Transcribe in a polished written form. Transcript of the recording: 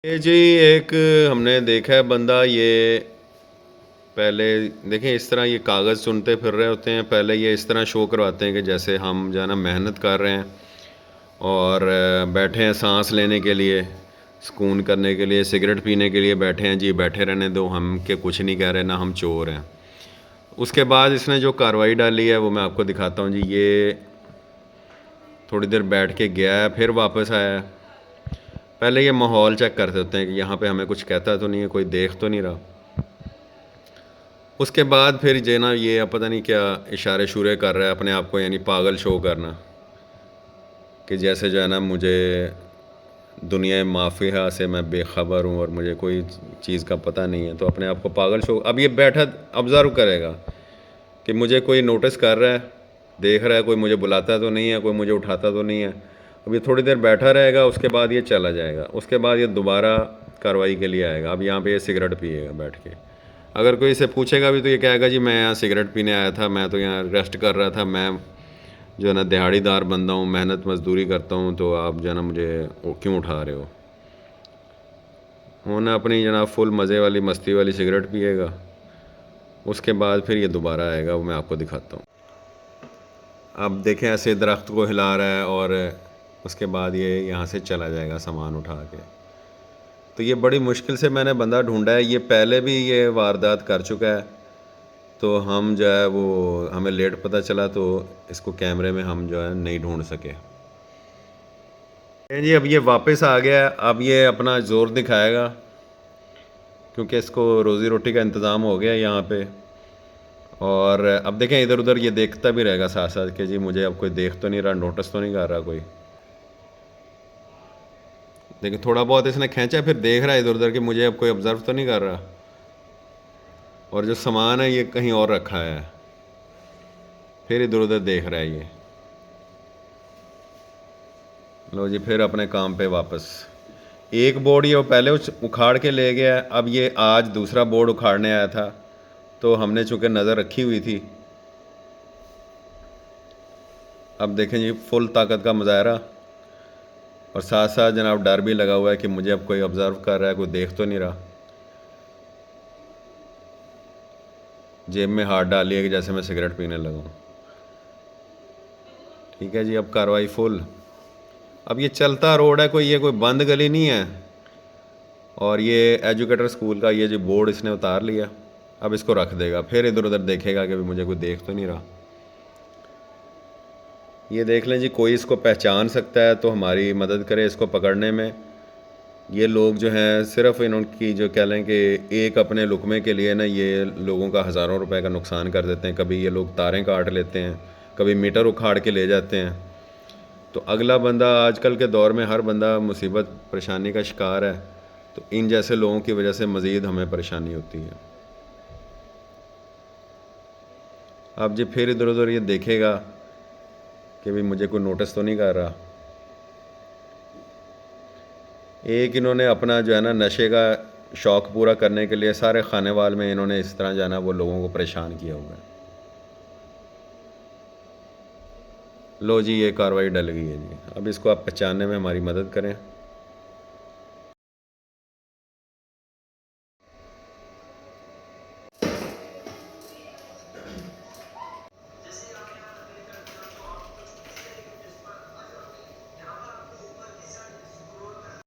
ये जी एक हमने देखा है बंदा ये पहले देखें इस तरह ये कागज़ चुनते फिर रहे होते हैं। पहले ये इस तरह शो करवाते हैं कि जैसे हम जो है ना मेहनत कर रहे हैं और बैठे हैं सांस लेने के लिए, सुकून करने के लिए, सिगरेट पीने के लिए बैठे हैं जी, बैठे रहने दो, हम के कुछ नहीं कह रहे, ना हम चोर हैं। उसके बाद इसने जो कार्रवाई डाली है वो मैं आपको दिखाता हूँ जी। ये थोड़ी देर बैठ के गया है, फिर वापस आया है। पहले ये माहौल चेक करते होते हैं कि यहाँ पे हमें कुछ कहता तो नहीं है, कोई देख तो नहीं रहा। उसके बाद फिर जो ना ये पता नहीं क्या इशारे शुरे कर रहा है अपने आप को, यानी पागल शो करना कि जैसे जो है ना मुझे दुनिया माफिया से मैं बेखबर हूँ और मुझे कोई चीज़ का पता नहीं है, तो अपने आप को पागल शो। अब ये बैठा ऑब्ज़र्व करेगा कि मुझे कोई नोटिस कर रहा है, देख रहा है, कोई मुझे बुलाता तो नहीं है, कोई मुझे उठाता तो नहीं है। अब ये थोड़ी देर बैठा रहेगा, उसके बाद ये चला जाएगा। उसके बाद ये दोबारा कार्रवाई के लिए आएगा। अब यहाँ पे ये सिगरेट पिएगा बैठ के। अगर कोई इसे पूछेगा भी तो ये कहेगा जी मैं यहाँ सिगरेट पीने आया था, मैं तो यहाँ रेस्ट कर रहा था, मैं जो है ना दिहाड़ीदार बंदा हूँ, मेहनत मजदूरी करता हूँ, तो आप जो है ना मुझे क्यों उठा रहे हो। वो ना अपनी जनाब फुल मज़े वाली मस्ती वाली सिगरेट पिएगा। उसके बाद फिर ये दोबारा आएगा, वो मैं आपको दिखाता हूँ। अब देखें ऐसे दरख्त को हिला रहा है और उसके बाद ये यहाँ से चला जाएगा सामान उठा के। तो ये बड़ी मुश्किल से मैंने बंदा ढूंढा है, ये पहले भी ये वारदात कर चुका है। तो हम जो है वो हमें लेट पता चला, तो इसको कैमरे में हम जो है नहीं ढूंढ सके। जी अब ये वापस आ गया है, अब ये अपना ज़ोर दिखाएगा क्योंकि इसको रोज़ी रोटी का इंतज़ाम हो गया यहाँ पे। और अब देखें इधर उधर ये देखता भी रहेगा साथ साथ कि जी मुझे अब कोई देख तो नहीं रहा, नोटिस तो नहीं कर रहा कोई। देखिए थोड़ा बहुत इसने खींचा, फिर देख रहा है इधर उधर कि मुझे अब कोई ऑब्ज़र्व तो नहीं कर रहा। और जो सामान है ये कहीं और रखा है, फिर इधर उधर देख रहा है ये। लो जी फिर अपने काम पे वापस। एक बोर्ड ये वो पहले उखाड़ के ले गया है, अब ये आज दूसरा बोर्ड उखाड़ने आया था, तो हमने चूँकि नज़र रखी हुई थी। अब देखें जी फुल ताकत का मुजाहरा, और साथ साथ जनाब डर भी लगा हुआ है कि मुझे अब कोई ऑब्ज़र्व कर रहा है, कोई देख तो नहीं रहा। जेब में हाथ डाल लिया कि जैसे मैं सिगरेट पीने लगूँ। ठीक है जी, अब कार्रवाई फुल। अब ये चलता रोड है, कोई ये कोई बंद गली नहीं है। और ये एजुकेटर स्कूल का ये जो बोर्ड इसने उतार लिया, अब इसको रख देगा, फिर इधर उधर देखेगा कि मुझे कोई देख तो नहीं रहा। ये देख लें जी, कोई इसको पहचान सकता है तो हमारी मदद करे इसको पकड़ने में। ये लोग जो हैं सिर्फ इनकी जो कह लें कि एक अपने लुकमे के लिए ना ये लोगों का हज़ारों रुपए का नुकसान कर देते हैं। कभी ये लोग तारें काट लेते हैं, कभी मीटर उखाड़ के ले जाते हैं। तो अगला बंदा, आजकल के दौर में हर बंदा मुसीबत परेशानी का शिकार है, तो इन जैसे लोगों की वजह से मज़ीद हमें परेशानी होती है। अब जी फिर इधर उधर ये देखेगा कि भाई मुझे कोई नोटिस तो नहीं कर रहा। एक इन्होंने अपना जो है ना नशे का शौक़ पूरा करने के लिए सारे खानेवाल में इन्होंने इस तरह जो है ना वो लोगों को परेशान किया हुआ है। लो जी ये कार्रवाई डल गई है जी, अब इसको आप पहचानने में हमारी मदद करें।